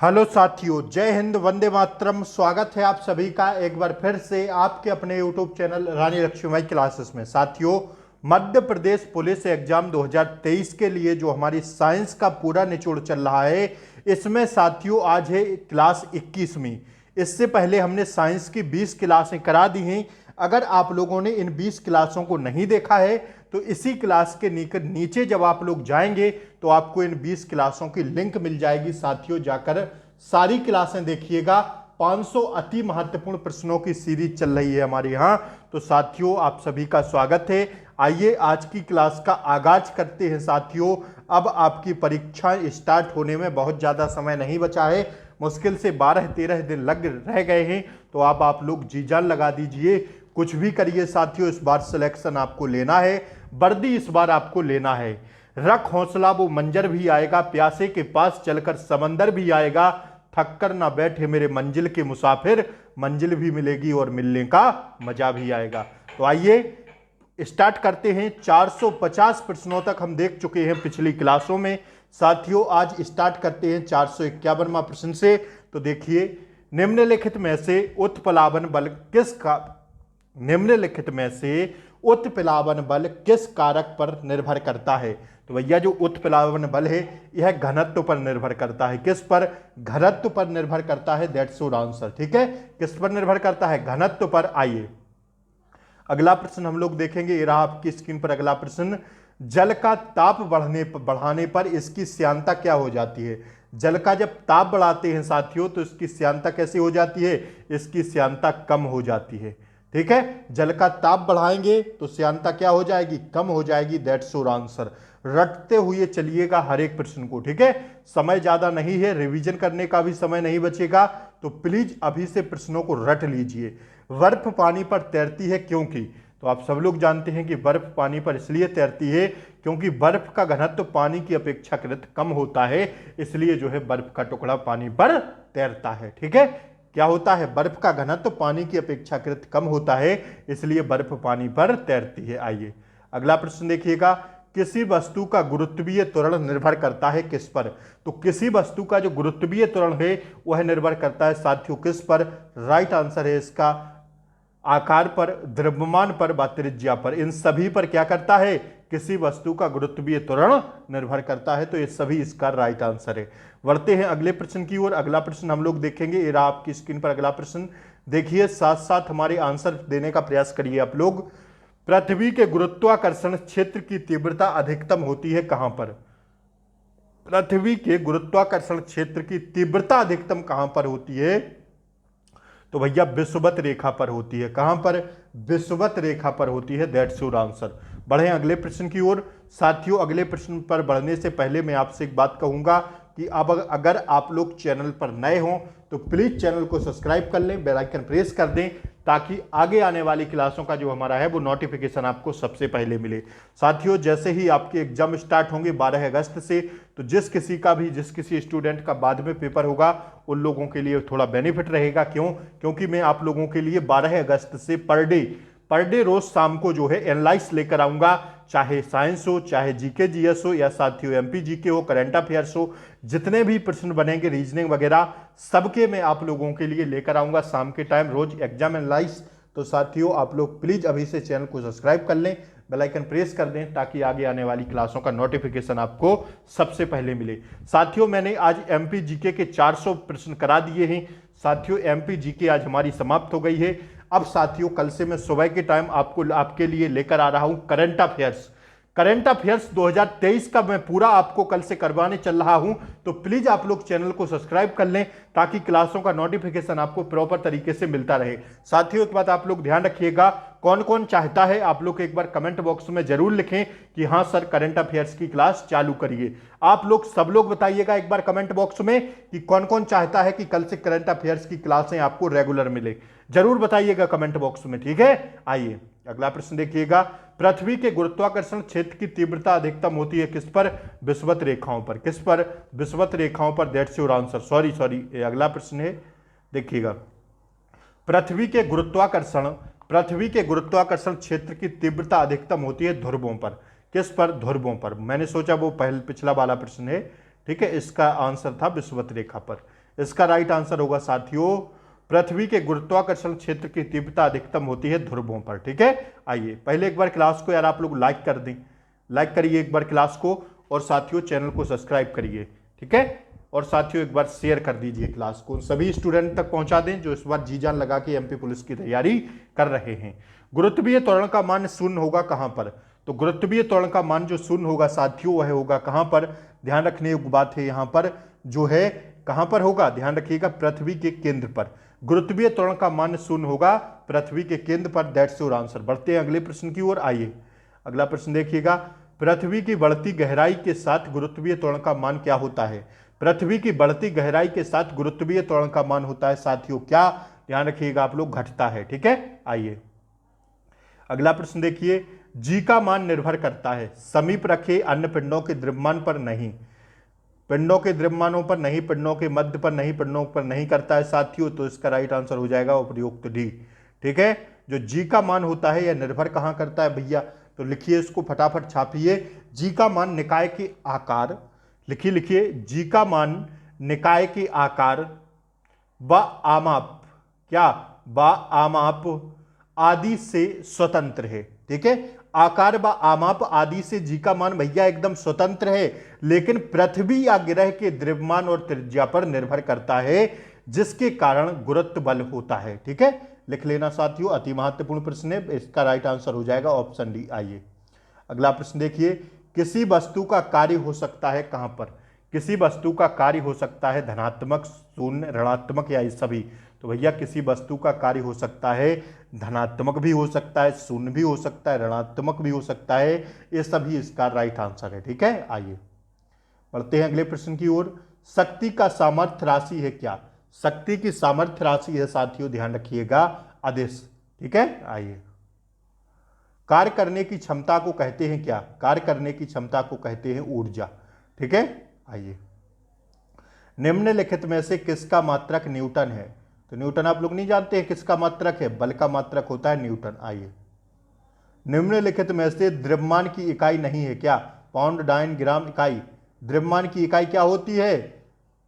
Hello साथियों, जय हिंद, वंदे मातरम। स्वागत है आप सभी का एक बार फिर से आपके अपने यूट्यूब चैनल रानी लक्ष्मीबाई क्लासेस में। साथियों, मध्य प्रदेश पुलिस एग्जाम 2023 के लिए जो हमारी साइंस का पूरा निचोड़ चल रहा है, इसमें साथियों आज है क्लास 21वीं। इससे पहले हमने साइंस की 20 क्लासें करा दी हैं। अगर आप लोगों ने इन 20 क्लासों को नहीं देखा है तो इसी क्लास के नीचे जब आप लोग जाएंगे तो आपको इन 20 क्लासों की लिंक मिल जाएगी। साथियों, जाकर सारी क्लासें देखिएगा। 500 अति महत्वपूर्ण प्रश्नों की सीरीज चल रही है हमारे यहाँ। तो साथियों, आप सभी का स्वागत है। आइए आज की क्लास का आगाज करते हैं। साथियों, अब आपकी परीक्षा स्टार्ट होने में बहुत ज़्यादा समय नहीं बचा है। मुश्किल से 12-13 दिन लग रह गए हैं। तो आप लोग जी जान लगा दीजिए, कुछ भी करिए साथियों, इस बार सिलेक्शन आपको लेना है। वर्दी इस बार आपको लेना है। रख हौसला, वो मंजर भी आएगा, प्यासे के पास चलकर समंदर भी आएगा। थक कर ना बैठे मेरे मंजिल के मुसाफिर, मंजिल भी मिलेगी और मिलने का मजा भी आएगा। तो आइए स्टार्ट करते हैं। 450 प्रश्नों तक हम देख चुके हैं पिछली क्लासों में। साथियों, आज स्टार्ट करते हैं 451वां प्रश्न से। तो देखिए, निम्नलिखित में से उत्प्लावन बल किसका निम्नलिखित में से उत्प्लावन बल किस कारक पर निर्भर करता है? तो भैया, जो उत्प्लावन बल है यह घनत्व पर निर्भर करता है। किस पर? घनत्व पर निर्भर करता है। That's your answer. ठीक है, किस पर निर्भर करता है? घनत्व पर। आइए अगला प्रश्न हम लोग देखेंगे। ये रहा आपकी स्क्रीन पर अगला प्रश्न। जल का ताप बढ़ाने पर इसकी श्यानता क्या हो जाती है? जल का जब ताप बढ़ाते हैं साथियों तो इसकी श्यानता कैसी हो जाती है? इसकी श्यानता कम हो जाती है। ठीक है, जल का ताप बढ़ाएंगे तो श्यानता क्या हो जाएगी? कम हो जाएगी। That's your answer. रटते हुए चलिएगा हर एक प्रश्न को। ठीक है, समय ज्यादा नहीं है, रिवीजन करने का भी समय नहीं बचेगा। तो प्लीज अभी से प्रश्नों को रट लीजिए। बर्फ पानी पर तैरती है क्योंकि? तो आप सब लोग जानते हैं कि बर्फ पानी पर इसलिए तैरती है क्योंकि बर्फ का घनत्व पानी की अपेक्षाकृत कम होता है, इसलिए जो है बर्फ का टुकड़ा पानी पर तैरता है। ठीक है, क्या होता है? बर्फ का घनत्व पानी की अपेक्षाकृत कम होता है, इसलिए बर्फ पानी पर तैरती है। आइए अगला प्रश्न देखिएगा। किसी वस्तु का गुरुत्वीय त्वरण निर्भर करता है किस पर? तो किसी वस्तु का जो गुरुत्वीय त्वरण है वह निर्भर करता है साथियों किस पर? राइट आंसर है इसका आकार पर, द्रव्यमान पर व त्रिज्या पर। इन सभी पर क्या करता है? किसी वस्तु का गुरुत्वीय त्वरण निर्भर करता है। तो ये सभी इसका राइट आंसर है। बढ़ते हैं अगले प्रश्न की ओर। अगला प्रश्न हम लोग देखेंगे। ये रहा आपकी स्क्रीन पर अगला प्रश्न। देखिए, साथ साथ हमारे आंसर देने का प्रयास करिए आप लोग। पृथ्वी के गुरुत्वाकर्षण क्षेत्र की तीव्रता अधिकतम होती है कहां पर? पृथ्वी के गुरुत्वाकर्षण क्षेत्र की तीव्रता अधिकतम कहां पर होती है? तो भैया विषुवत रेखा पर होती है। कहां पर? विषुवत रेखा पर होती है। That's your answer. बढ़े अगले प्रश्न की ओर। साथियों, अगले प्रश्न पर बढ़ने से पहले मैं आपसे एक बात कहूंगा कि अब अगर आप लोग चैनल पर नए हों तो प्लीज चैनल को सब्सक्राइब कर लें, बेल आइकन प्रेस कर दें, ताकि आगे आने वाली क्लासों का जो हमारा है वो नोटिफिकेशन आपको सबसे पहले मिले। साथियों, जैसे ही आपके एग्जाम स्टार्ट होंगे 12 अगस्त से, तो जिस किसी स्टूडेंट का बाद में पेपर होगा उन लोगों के लिए थोड़ा बेनिफिट रहेगा। क्यों? क्योंकि मैं आप लोगों के लिए 12 अगस्त से पर डे रोज शाम को जो है एनालाइज लेकर आऊंगा। चाहे साइंस हो, चाहे जीके जीएस हो, या साथियों एमपी जीके हो, करंट अफेयर्स हो, जितने भी प्रश्न बनेंगे रीजनिंग वगैरह सबके मैं आप लोगों के लिए लेकर आऊंगा शाम के टाइम रोज एग्जाम एनालाइज। तो साथियों, आप लोग प्लीज अभी से चैनल को सब्सक्राइब कर लें, बेल आइकन प्रेस कर दें, ताकि आगे आने वाली क्लासों का नोटिफिकेशन आपको सबसे पहले मिले। साथियों, मैंने आज एमपी जीके के 400 प्रश्न करा दिए हैं। साथियों, एमपी जीके आज हमारी समाप्त हो गई है। अब साथियों, कल से मैं सुबह के टाइम आपके लिए लेकर आ रहा हूं करंट अफेयर्स 2023 का मैं पूरा आपको कल से करवाने चल रहा हूं। तो प्लीज आप लोग चैनल को सब्सक्राइब कर लें, ताकि क्लासों का नोटिफिकेशन आपको प्रॉपर तरीके से मिलता रहे। साथियों, एक बात आप लोग ध्यान रखिएगा, कौन कौन चाहता है आप लोग एक बार कमेंट बॉक्स में जरूर लिखें कि हां सर, करंट अफेयर्स की क्लास चालू करिए। आप लोग सब लोग बताइएगा एक बार कमेंट बॉक्स में कि कौन कौन चाहता है कि कल से करंट अफेयर्स की क्लासें आपको रेगुलर मिले। जरूर बताइएगा कमेंट बॉक्स में। ठीक है, आइए अगला प्रश्न देखिएगा। पृथ्वी के गुरुत्वाकर्षण क्षेत्र की तीव्रता अधिकतम होती है किस पर? विषुवत रेखाओं पर। किस पर? विषुवत रेखाओं पर। That's your answer. सॉरी, ये अगला प्रश्न है, देखिएगा। पृथ्वी के गुरुत्वाकर्षण क्षेत्र की तीव्रता अधिकतम होती है ध्रुवों पर। किस पर? ध्रुवों पर। मैंने सोचा वो पिछला वाला प्रश्न है। ठीक है, इसका आंसर था विषुवत रेखा पर। इसका राइट आंसर होगा साथियों, पृथ्वी के गुरुत्वाकर्षण क्षेत्र की तीव्रता अधिकतम होती है ध्रुवों पर। ठीक है, आइए पहले एक बार क्लास को यार आप लोग लाइक कर दें, लाइक करिए एक बार क्लास को, और साथियों चैनल को सब्सक्राइब करिए। ठीक है, और साथियों एक बार शेयर कर दीजिए क्लास को, सभी स्टूडेंट तक पहुंचा दें जो इस बार जी जान लगा के एमपी पुलिस की तैयारी कर रहे हैं। गुरुत्वीय त्वरण का मान शून्य होगा कहां पर? तो गुरुत्वीय त्वरण का मान जो शून्य होगा साथियों वह होगा कहां पर? ध्यान रखने योग्य बात है यहां पर जो है, कहां पर होगा? ध्यान रखिएगा, पृथ्वी के केंद्र पर गुरुत्वीय त्वरण का मान शून्य होगा पृथ्वी के केंद्र पर। That's your answer. बढ़ते हैं अगले प्रश्न की ओर। आइए अगला प्रश्न देखिएगा, पृथ्वी की बढ़ती गहराई के साथ गुरुत्वीय त्वरण का मान क्या होता है? पृथ्वी की बढ़ती गहराई के साथ गुरुत्वीय त्वरण का मान होता है साथियों क्या? ध्यान रखिएगा आप लोग, घटता है। ठीक है, आइए अगला प्रश्न देखिए, जी का मान निर्भर करता है समीप रखे अन्य पिंडों के द्रव्यमान पर नहीं। पिंडों के द्रव्यमानों पर नहीं, पिंडों के मध्य पर नहीं, पिंडों पर नहीं करता है साथियों, तो इसका राइट आंसर हो जाएगा उपयुक्त डी। ठीक है, जो जी का मान होता है यह निर्भर कहां करता है भैया? तो लिखिए इसको, फटाफट छापिए। जी का मान निकाय के आकार, लिखिए लिखिए, जी का मान निकाय के आकार व आमाप, क्या व आमाप आदि से स्वतंत्र है। ठीक है, आकार व आमाप आदि से जी का मान भैया एकदम स्वतंत्र है, लेकिन पृथ्वी या ग्रह के द्रव्यमान और त्रिज्या पर निर्भर करता है, जिसके कारण गुरुत्व बल होता है। ठीक है, लिख लेना साथियों, अति महत्वपूर्ण प्रश्न है, इसका राइट आंसर हो जाएगा ऑप्शन डी। आइए अगला प्रश्न देखिए, किसी वस्तु का कार्य हो सकता है कहां पर? किसी वस्तु का कार्य हो सकता है धनात्मक, शून्य, ऋणात्मक या ये सभी? तो भैया किसी वस्तु का कार्य हो सकता है धनात्मक भी हो सकता है, शून्य भी हो सकता है, ऋणात्मक भी हो सकता है, ये सभी इसका राइट आंसर है। ठीक है, आइए बढ़ते हैं अगले प्रश्न की ओर। शक्ति का सामर्थ्य राशि है क्या? शक्ति की सामर्थ्य राशि है साथियों, ध्यान रखिएगा, अदिश। ठीक है, आइए कार्य करने की क्षमता को कहते हैं क्या? कार्य करने की क्षमता को कहते हैं ऊर्जा। ठीक है, आइए निम्नलिखित में से किसका मात्रक न्यूटन है? तो न्यूटन आप लोग नहीं जानते हैं किसका मात्रक है? बल का मात्रक होता है न्यूटन। आइए निम्नलिखित में से द्रव्यमान की इकाई नहीं है क्या? पाउंड, डाइन, ग्राम इकाई। द्रव्यमान की इकाई क्या होती है?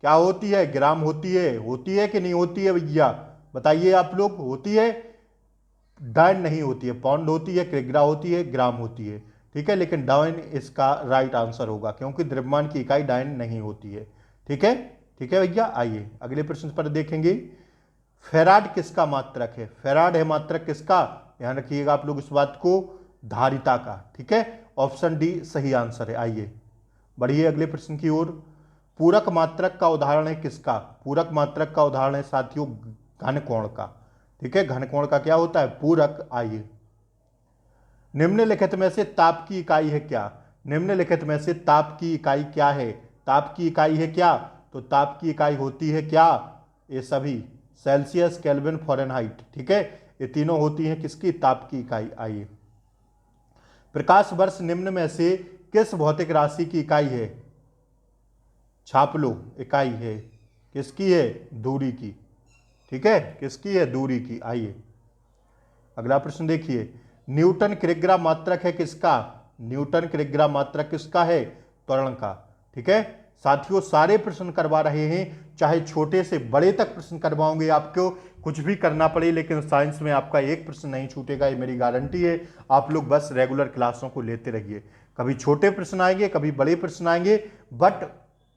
क्या होती है? ग्राम होती है। होती है कि नहीं होती है भैया? बताइए आप लोग, होती है? डाइन नहीं होती है, पाउंड होती है, किग्रा होती है, ग्राम होती है। ठीक है, लेकिन डाइन इसका राइट आंसर होगा, क्योंकि द्रव्यमान की इकाई डाइन नहीं होती है। ठीक है, ठीक है भैया, आइए अगले प्रश्न पर देखेंगे। फेराड किसका मात्रक है? फेराड है मात्रक किसका? ध्यान रखिएगा आप लोग इस बात को, धारिता का। ठीक है, ऑप्शन डी सही आंसर है। आइए बढ़िए अगले प्रश्न की ओर। पूरक मात्रक का उदाहरण है किसका? पूरक मात्रक का उदाहरण है साथियों घनकोण का। ठीक है, घनकोण का क्या होता है? पूरक। आइए निम्नलिखित में से ताप की इकाई है क्या? निम्नलिखित में से ताप की इकाई क्या है? ताप की इकाई है क्या? तो ताप की इकाई होती है क्या? ये सभी सेल्सियस, केल्विन, फ़ारेनहाइट। ठीक है, ये तीनों होती हैं किसकी? ताप की इकाई। आइए प्रकाश वर्ष निम्न में से किस भौतिक राशि की इकाई है? छाप लो, इकाई है किसकी है? दूरी की। ठीक है, किसकी है? दूरी की। आइए अगला प्रश्न देखिए, न्यूटन किग्रा मात्रक है किसका? न्यूटन किग्रा मात्रक किसका है? त्वरण का। ठीक है साथियों, सारे प्रश्न करवा रहे हैं, चाहे छोटे से बड़े तक प्रश्न करवाओगे, आपको कुछ भी करना पड़े, लेकिन साइंस में आपका एक प्रश्न नहीं छूटेगा, ये मेरी गारंटी है। आप लोग बस रेगुलर क्लासों को लेते रहिए, कभी छोटे प्रश्न आएंगे, कभी बड़े प्रश्न आएंगे, बट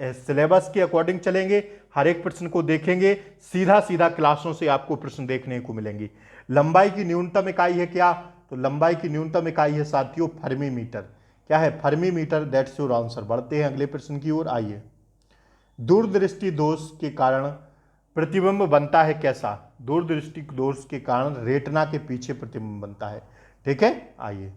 सिलेबस के अकॉर्डिंग चलेंगे, हर एक प्रश्न को देखेंगे, सीधा सीधा क्लासों से आपको प्रश्न देखने को मिलेंगी। लंबाई की न्यूनतम इकाई है क्या? तो लंबाई की न्यूनतम इकाई है साथियों फर्मी मीटर। क्या है? Fermi metre. That's your answer. बढ़ते हैं अगले प्रश्न की ओर। आइए दूरदृष्टि दोष के कारण प्रतिबिंब बनता है कैसा? दूरदृष्टि दोष के कारण रेटिना के पीछे प्रतिबिंब बनता है। ठीक है, आइए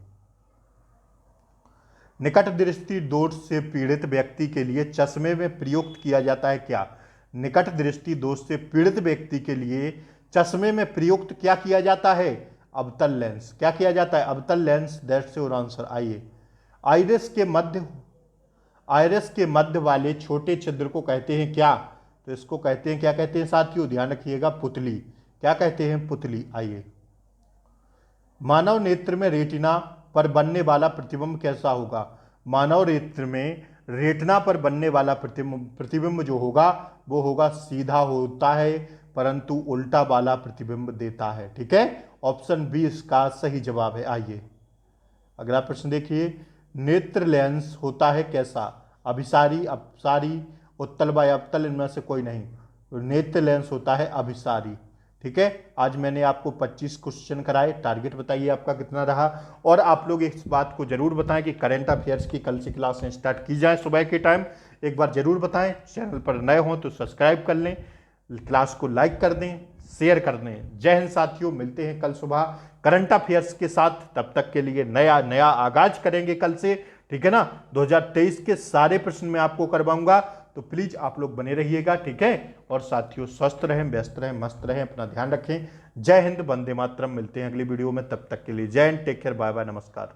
निकट दृष्टि दोष से पीड़ित व्यक्ति के लिए चश्मे में प्रयुक्त किया जाता है क्या? निकट दृष्टि दोष से पीड़ित व्यक्ति के लिए चश्मे में प्रयुक्त क्या किया जाता है? अवतल लेंस। क्या किया जाता है? अवतल लेंस। That's your answer. आइए आइरिस के मध्य वाले छोटे छिद्र को कहते हैं क्या? तो इसको कहते हैं, क्या कहते हैं साथियों? ध्यान रखिएगा, पुतली। क्या कहते हैं? पुतली। आइए मानव नेत्र में रेटिना पर बनने वाला प्रतिबिंब कैसा होगा? मानव नेत्र में रेटिना पर बनने वाला प्रतिबिंब जो होगा वो होगा सीधा होता है, परंतु उल्टा वाला प्रतिबिंब देता है। ठीक है, ऑप्शन बी इसका सही जवाब है। आइए अगला प्रश्न देखिए, नेत्र लेंस होता है कैसा? अभिसारी, अपसारी, उत्तल व अवतल, इनमें से कोई नहीं। तो नेत्र लेंस होता है अभिसारी। ठीक है, आज मैंने आपको 25 क्वेश्चन कराए। टारगेट बताइए आपका कितना रहा, और आप लोग इस बात को जरूर बताएं कि करंट अफेयर्स की कल से क्लासें स्टार्ट की जाए सुबह के टाइम। एक बार जरूर बताएं। चैनल पर नए हों तो सब्सक्राइब कर लें, क्लास को लाइक कर दें, शेयर कर दें। जय हिंद साथियों, मिलते हैं कल सुबह करंट अफेयर्स के साथ। तब तक के लिए नया आगाज करेंगे कल से। ठीक है ना, 2023 के सारे प्रश्न मैं आपको करवाऊंगा, तो प्लीज आप लोग बने रहिएगा। ठीक है, और साथियों स्वस्थ रहें, व्यस्त रहें, मस्त रहें, अपना ध्यान रखें। जय हिंद, वंदे मातरम। मिलते हैं अगली वीडियो में, तब तक के लिए जय हिंद, टेक केयर, बाय बाय, नमस्कार।